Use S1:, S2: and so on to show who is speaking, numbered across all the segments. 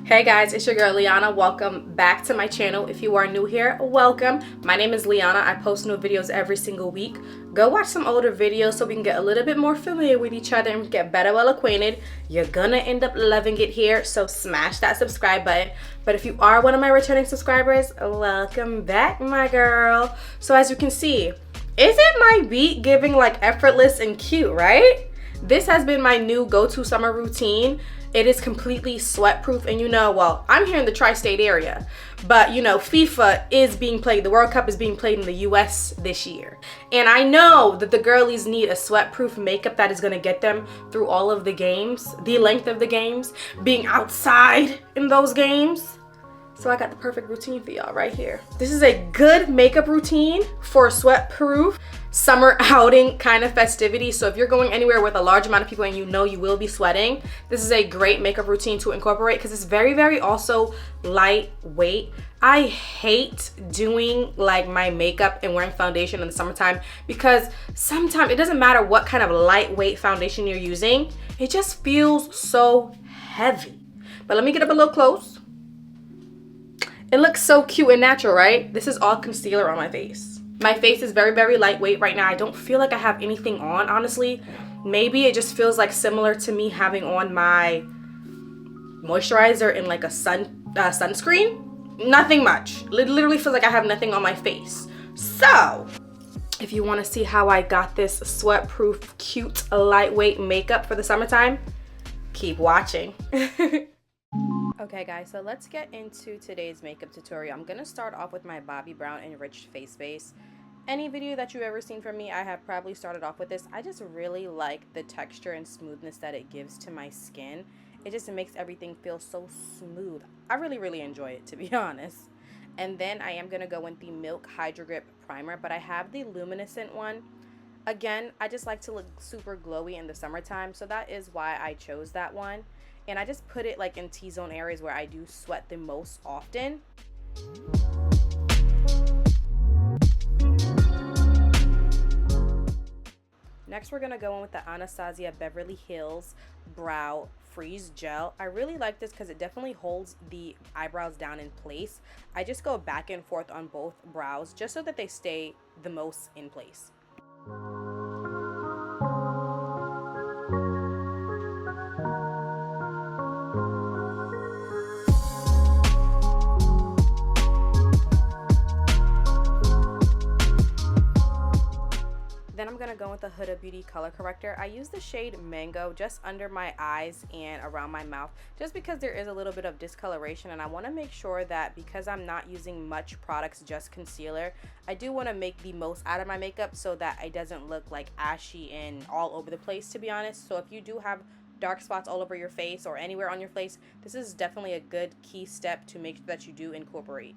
S1: Hey guys, it's your girl Liana. Welcome back to my channel. If you are new here, welcome. My name is Liana. I post new videos every single week. Go watch some older videos so we can get a little bit more familiar with each other and get better well acquainted. You're gonna end up loving it here, so smash that subscribe button. But if you are one of my returning subscribers, welcome back, my girl. So as you can see, isn't my beat giving like effortless and cute, right? This has been my new go-to summer routine. It is completely sweat-proof, and well, I'm here in the tri-state area, but FIFA is being played. The World Cup is being played in the US this year. And I know that the girlies need a sweat-proof makeup that is gonna get them through all of the games, the length of the games, being outside in those games. So I got the perfect routine for y'all right here. This is a good makeup routine for sweat-proof summer outing kind of festivity. So if you're going anywhere with a large amount of people and you will be sweating, this is a great makeup routine to incorporate because it's very, very also lightweight. I hate doing like my makeup and wearing foundation in the summertime because sometimes it doesn't matter what kind of lightweight foundation you're using, it just feels so heavy. But let me get up a little close. It looks so cute and natural, right? This is all concealer on my face. My face is very, very lightweight right now. I don't feel like I have anything on, honestly. Maybe it just feels like similar to me having on my moisturizer and like a sunscreen. Nothing much. Literally feels like I have nothing on my face. So, if you want to see how I got this sweat-proof, cute, lightweight makeup for the summertime, keep watching. Okay guys, so let's get into today's makeup tutorial. I'm gonna start off with my Bobbi Brown Enriched Face Base. Any video that you've ever seen from me, I have probably started off with this. I just really like the texture and smoothness that it gives to my skin. It just makes everything feel so smooth. I really, really enjoy it, to be honest. And then I am gonna go in the Milk Hydro Grip Primer, but I have the luminescent one. Again, I just like to look super glowy in the summertime, so that is why I chose that one. And I just put it like in T-zone areas where I do sweat the most often. Next, we're gonna go in with the Anastasia Beverly Hills Brow Freeze Gel. I really like this because it definitely holds the eyebrows down in place. I just go back and forth on both brows just so that they stay the most in place. Then I'm going to go with the Huda Beauty Color Corrector. I use the shade Mango just under my eyes and around my mouth just because there is a little bit of discoloration, and I want to make sure that because I'm not using much products, just concealer, I do want to make the most out of my makeup so that it doesn't look like ashy and all over the place, to be honest. So if you do have dark spots all over your face or anywhere on your face, this is definitely a good key step to make sure that you do incorporate.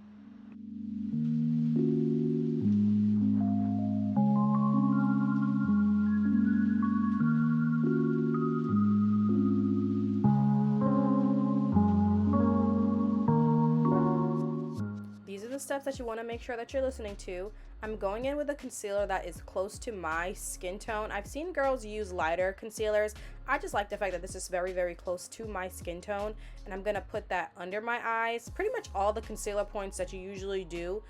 S1: Steps that you want to make sure that you're listening to. I'm going in with a concealer that is close to my skin tone. I've seen girls use lighter concealers. I just like the fact that this is very, very close to my skin tone, and I'm going to put that under my eyes, pretty much all the concealer points that you usually do,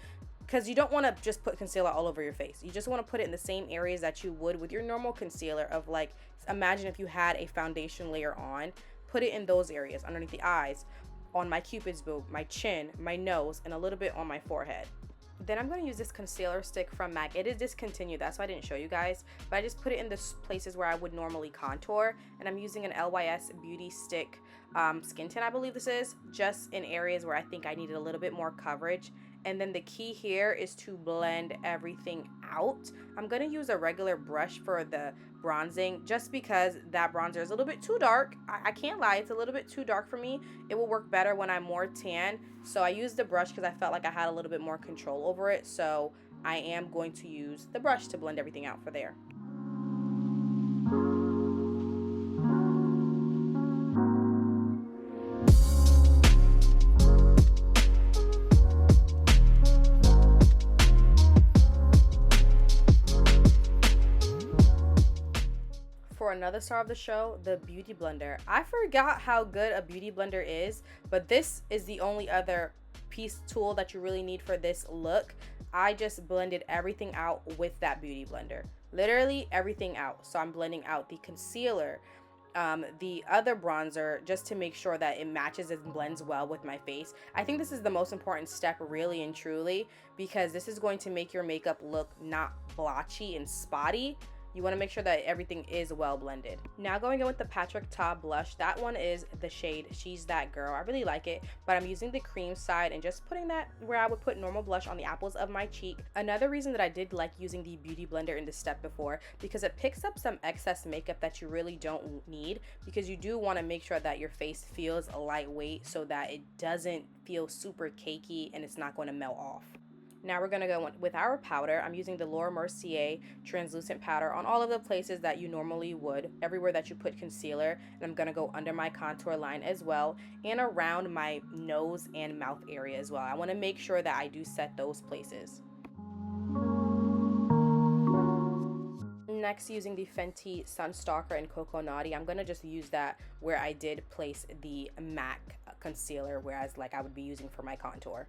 S1: because you don't want to just put concealer all over your face. You just want to put it in the same areas that you would with your normal concealer of, like, imagine if you had a foundation layer on, put it in those areas underneath the eyes, on my cupid's bow, my chin, my nose, and a little bit on my forehead. Then I'm going to use this concealer stick from MAC. It is discontinued, that's why I didn't show you guys, but I just put it in the places where I would normally contour, and I'm using an LYS Beauty Stick Skin Tint, I believe this is, just in areas where I think I needed a little bit more coverage. And then the key here is to blend everything out. I'm going to use a regular brush for the bronzing just because that bronzer is a little bit too dark. I can't lie, it's a little bit too dark for me. It will work better when I'm more tan. So I used the brush because I felt like I had a little bit more control over it. So I am going to use the brush to blend everything out for there. another star of the show, the beauty blender. I forgot how good a beauty blender is, but this is the only other tool that you really need for this look. I just blended everything out with that beauty blender, literally everything out. So I'm blending out the concealer, the other bronzer, just to make sure that it matches and blends well with my face. I think this is the most important step, really and truly, because this is going to make your makeup look not blotchy and spotty. You want to make sure that everything is well blended. Now going in with the Patrick Ta blush. That one is the shade She's That Girl. I really like it, but I'm using the cream side and just putting that where I would put normal blush on the apples of my cheek. Another reason that I did like using the beauty blender in this step before, because it picks up some excess makeup that you really don't need, because you do want to make sure that your face feels lightweight so that it doesn't feel super cakey and it's not going to melt off. Now we're going to go with our powder. I'm using the Laura Mercier translucent powder on all of the places that you normally would, everywhere that you put concealer. And I'm going to go under my contour line as well, and around my nose and mouth area as well. I want to make sure that I do set those places. Next, using the Fenty Sunstalker and Coco Naughty, I'm going to just use that where I did place the MAC concealer, whereas like I would be using for my contour.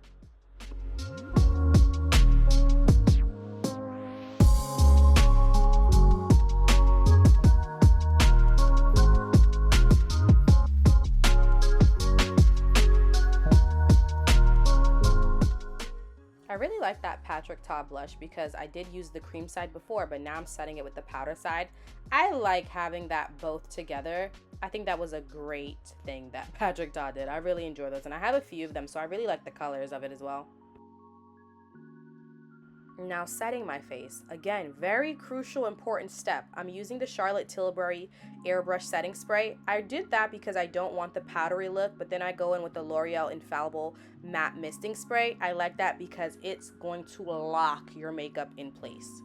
S1: I really like that Patrick Ta blush because I did use the cream side before, but now I'm setting it with the powder side. I like having that both together. I think that was a great thing that Patrick Ta did. I really enjoy those, and I have a few of them, so I really like the colors of it as well. Now setting my face. Again, very crucial, important step. I'm using the Charlotte Tilbury Airbrush Setting Spray. I did that because I don't want the powdery look, but then I go in with the L'Oreal Infallible Matte Misting Spray. I like that because it's going to lock your makeup in place.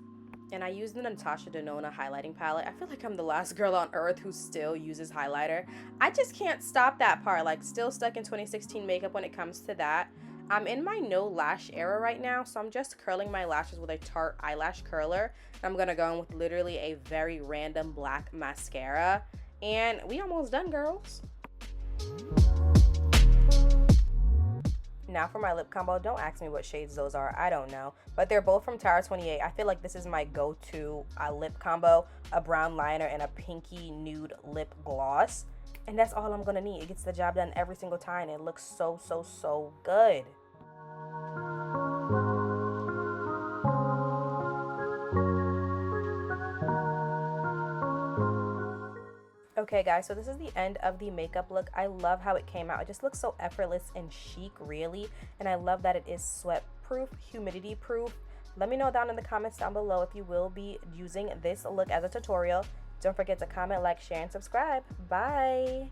S1: And I use the Natasha Denona highlighting palette. I feel like I'm the last girl on earth who still uses highlighter. I just can't stop that part, like still stuck in 2016 makeup when it comes to that. I'm in my no lash era right now, so I'm just curling my lashes with a Tarte eyelash curler. I'm gonna go in with literally a very random black mascara, and we almost done, girls. Now for my lip combo. Don't ask me what shades those are, I don't know, but they're both from Tower 28. I feel like this is my go-to lip combo, a brown liner and a pinky nude lip gloss. And that's all I'm gonna need. It gets the job done every single time. It looks so, so, so good. Okay guys, so this is the end of the makeup look. I love how it came out. It just looks so effortless and chic, really. And I love that it is sweat proof, humidity proof. Let me know down in the comments down below if you will be using this look as a tutorial. Don't forget to comment, like, share, and subscribe. Bye!